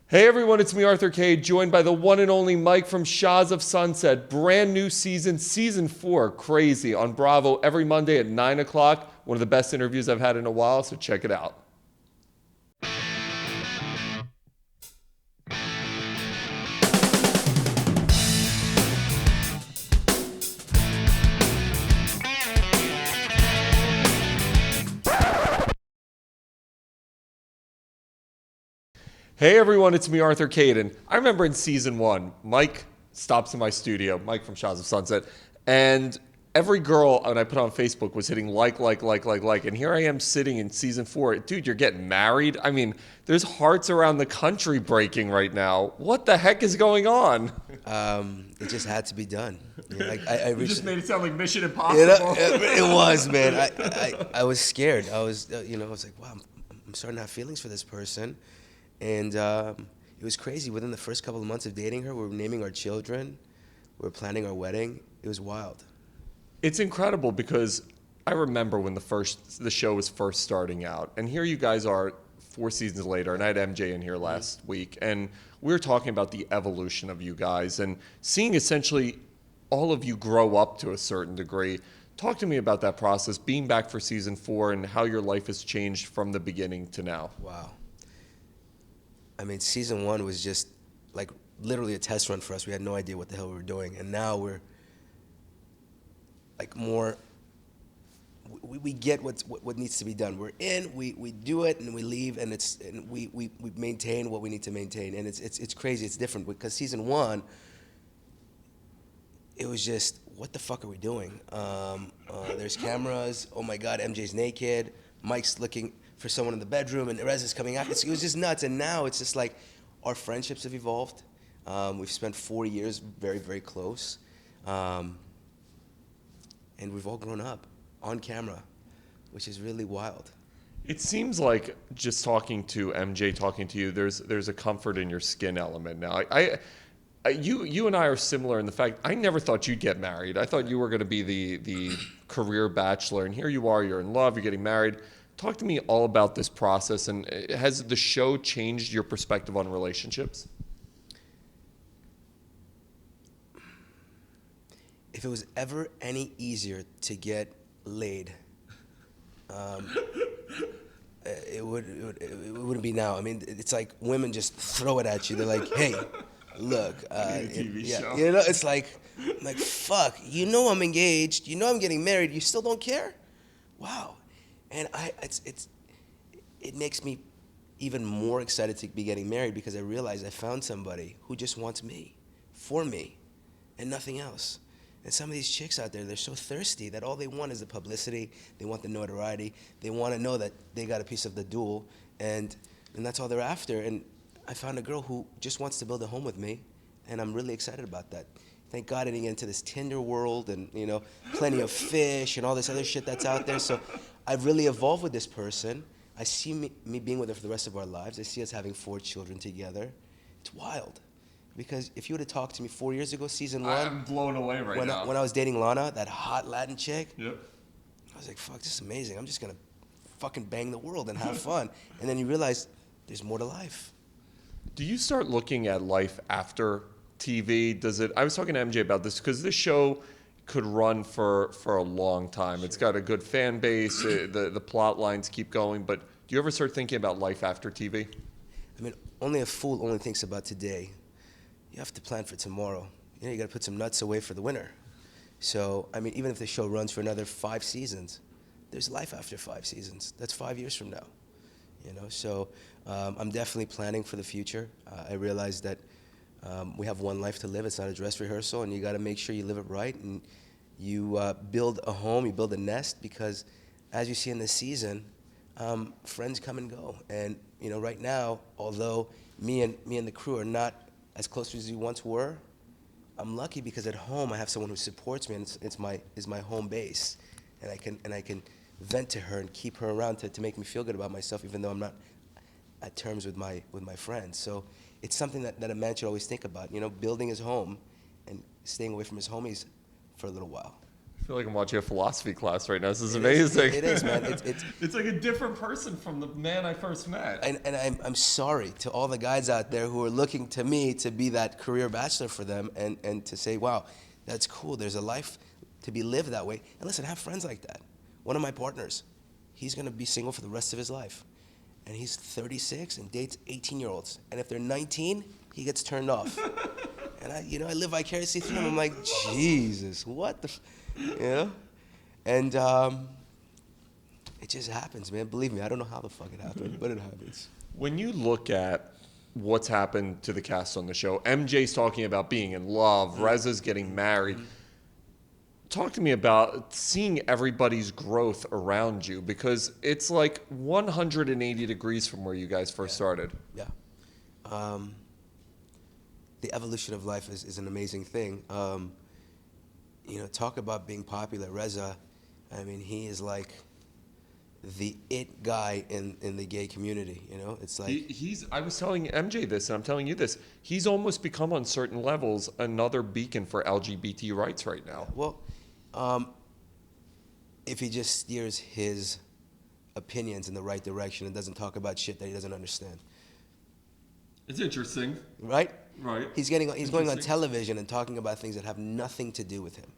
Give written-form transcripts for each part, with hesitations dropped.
Hey everyone, it's me, Arthur Kade, joined by the one and only Mike from Shahs of Sunset. Brand new season, season 4, crazy, on Bravo every Monday at 9 o'clock. One of the best interviews I've had in a while, so check it out. Hey everyone, it's me, Arthur Kade, and I remember in season 1, Mike stops in my studio, Mike from Shahs of Sunset, and every girl when I put on Facebook was hitting like, and here I am sitting in season 4. Dude, you're getting married? I mean, there's hearts around the country breaking right now. What the heck is going on? It just had to be done. You know, You just made it sound like Mission Impossible. You know, it was, man. I was scared. I was like, wow, I'm starting to have feelings for this person. And it was crazy. Within the first couple of months of dating her, we were naming our children. We were planning our wedding. It was wild. It's incredible because I remember when the show was first starting out, and here you guys are 4 seasons later, and I had MJ in here last week, and we were talking about the evolution of you guys and seeing essentially all of you grow up to a certain degree. Talk to me about that process, being back for season 4 and how your life has changed from the beginning to now. Wow. I mean, season 1 was just like literally a test run for us. We had no idea what the hell we were doing, and now we're like more. We get what needs to be done. We're in, we do it, and we leave, and we maintain what we need to maintain, and it's crazy. It's different because season 1, it was just, what the fuck are we doing? There's cameras. Oh my God, MJ's naked. Mike's looking for someone in the bedroom, and Rez is coming out. It was just nuts. And now it's just like our friendships have evolved. We've spent 4 years very, very close, and we've all grown up on camera, which is really wild. It seems like just talking to MJ, talking to you, there's a comfort in your skin element now. You and I are similar in the fact I never thought you'd get married. I thought you were going to be the career bachelor, and here you are. You're in love. You're getting married. Talk to me all about this process, and has the show changed your perspective on relationships? If it was ever any easier to get laid, it wouldn't be now. I mean, it's like women just throw it at you. They're like, hey, look, TV show. you know, it's like, fuck, you know I'm engaged, you know I'm getting married, you still don't care? Wow. And it makes me even more excited to be getting married because I realize I found somebody who just wants me, for me, and nothing else. And some of these chicks out there, they're so thirsty that all they want is the publicity, they want the notoriety, they want to know that they got a piece of the duel, and that's all they're after. And I found a girl who just wants to build a home with me, and I'm really excited about that. Thank God I didn't get into this Tinder world and, you know, plenty of fish and all this other shit that's out there. So I've really evolved with this person. I see me being with her for the rest of our lives. I see us having 4 children together. It's wild. Because if you would have talked to me 4 years ago, season 1. I'm blown away right now. When I was dating Lana, that hot Latin chick. Yep. I was like, fuck, this is amazing. I'm just going to fucking bang the world and have fun. And then you realize there's more to life. Do you start looking at life after TV? I was talking to MJ about this because this show could run for a long time. It's got a good fan base. The plot lines keep going. But do you ever start thinking about life after TV? I mean, only a fool only thinks about today. You have to plan for tomorrow. You know, you got to put some nuts away for the winter. So, I mean, even if the show runs for another 5 seasons, there's life after 5 seasons. That's 5 years from now. You know, so I'm definitely planning for the future. I realize that we have one life to live. It's not a dress rehearsal, and you got to make sure you live it right, and you build a home, you build a nest, because as you see in this season, friends come and go. And you know, right now, although me and the crew are not as close as we once were, I'm lucky because at home I have someone who supports me, and it's my home base, and I can vent to her and keep her around to make me feel good about myself, even though I'm not at terms with my friends. So it's something that a man should always think about, you know, building his home and staying away from his homies for a little while. feel like I'm watching a philosophy class right now. This is amazing. It is, man. It's like a different person from the man I first met. And I'm sorry to all the guys out there who are looking to me to be that career bachelor for them and to say, wow, that's cool. There's a life to be lived that way. And listen, have friends like that. One of my partners, he's going to be single for the rest of his life. And he's 36 and dates 18-year-olds. And if they're 19, he gets turned off. And I live vicariously through him. I'm like, Jesus, what the, And it just happens, man. Believe me, I don't know how the fuck it happened, but it happens. When you look at what's happened to the cast on the show, MJ's talking about being in love, Reza's getting married. Talk to me about seeing everybody's growth around you, because it's like 180 degrees from where you guys first started. Yeah. The evolution of life is an amazing thing. Talk about being popular. Reza, I mean, he is like the it guy in the gay community. It's like I was telling MJ this, and I'm telling you this. He's almost become, on certain levels, another beacon for LGBT rights right now. Well, if he just steers his opinions in the right direction and doesn't talk about shit that he doesn't understand. It's interesting. Right? Right. He's going on television and talking about things that have nothing to do with him.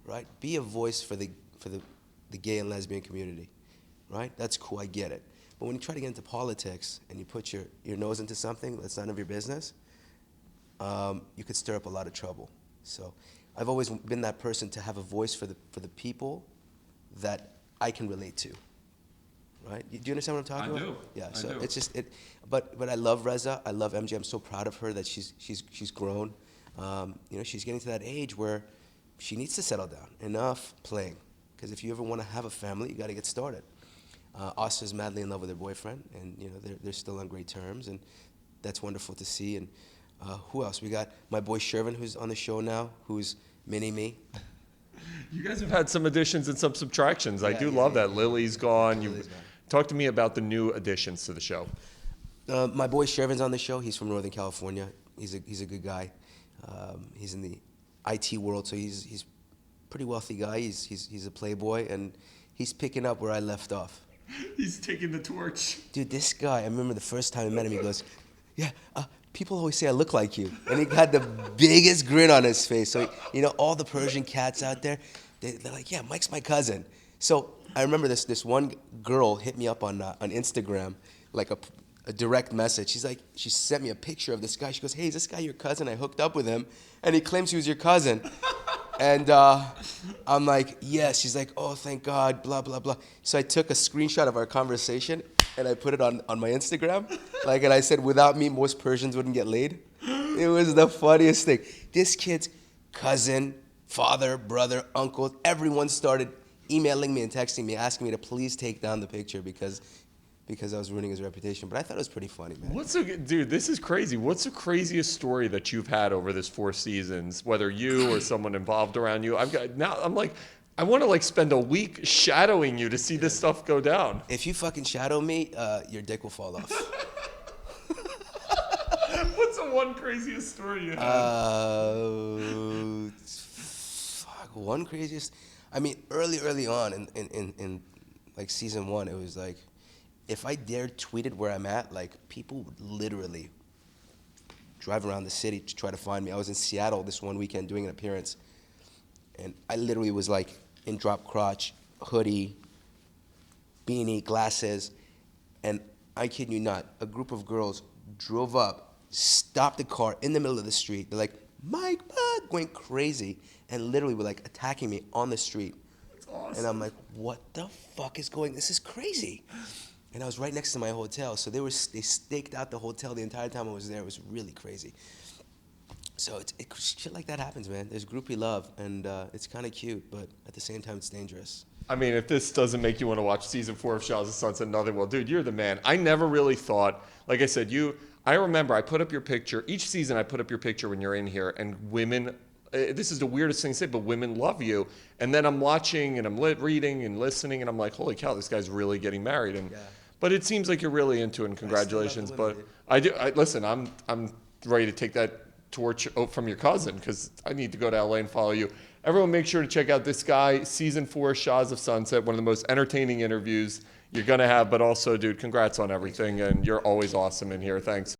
Right? Be a voice for the gay and lesbian community. Right? That's cool, I get it. But when you try to get into politics and you put your nose into something that's none of your business, you could stir up a lot of trouble. So I've always been that person to have a voice for the people that I can relate to. Right? Do you understand what I'm talking about? I do. Yeah. I So do. it's just But I love Reza. I love MJ. I'm so proud of her that she's grown. She's getting to that age where she needs to settle down. Enough playing. Because if you ever want to have a family, you got to get started. Asta's madly in love with her boyfriend, and they're still on great terms, and that's wonderful to see. And who else? We got my boy Shervin, who's on the show now, who's mini-me. You guys have had some additions and some subtractions. I do love that. Lily's gone. Lily's gone. Talk to me about the new additions to the show. My boy Shervin's on the show. He's from Northern California. He's a good guy. He's in the IT world, so he's a pretty wealthy guy. He's a playboy, and he's picking up where I left off. He's taking the torch. Dude, this guy, I remember the first time I met him, he goes, yeah, people always say I look like you. And he had the biggest grin on his face. So, all the Persian cats out there, they're like, yeah, Mike's my cousin. So I remember this one girl hit me up on Instagram, like a direct message. She sent me a picture of this guy. She goes, hey, is this guy your cousin? I hooked up with him, and he claims he was your cousin. And I'm like, yes. She's like, oh, thank God, blah, blah, blah. So I took a screenshot of our conversation, and I put it on my Instagram. And I said, without me, most Persians wouldn't get laid. It was the funniest thing. This kid's cousin, father, brother, uncle, everyone started emailing me and texting me, asking me to please take down the picture because I was ruining his reputation. But I thought it was pretty funny, man. Dude, this is crazy. What's the craziest story that you've had over this 4 seasons, whether you or someone involved around you? I want to spend a week shadowing you to see this stuff go down. If you fucking shadow me, your dick will fall off. What's the one craziest story you had? One craziest. I mean, early on in season 1, it was like, if I dared tweet it where I'm at, people would literally drive around the city to try to find me. I was in Seattle this one weekend doing an appearance, and I literally was in drop crotch, hoodie, beanie, glasses, and I kid you not, a group of girls drove up, stopped the car in the middle of the street. They're like, Mike, going crazy, and literally were attacking me on the street. That's awesome. And I'm like, what the fuck is going? This is crazy. And I was right next to my hotel, so they staked out the hotel the entire time I was there. It was really crazy. So shit like that happens, man. There's groupie love, and it's kind of cute, but at the same time, it's dangerous. I mean, if this doesn't make you want to watch season 4 of Shahs Of Sunset, nothing will. Dude, you're the man. I never really thought, like I said, I remember I put up your picture. Each season I put up your picture when you're in here, and women, this is the weirdest thing to say, but women love you. And then I'm watching, and I'm reading and listening, and I'm like, holy cow, this guy's really getting married. And, but it seems like you're really into it, and congratulations. But listen, I'm ready to take that torch from your cousin, because I need to go to LA and follow you. Everyone, make sure to check out this guy, season 4, Shahs of Sunset, one of the most entertaining interviews you're gonna have. But also, dude, congrats on everything, and you're always awesome in here. Thanks.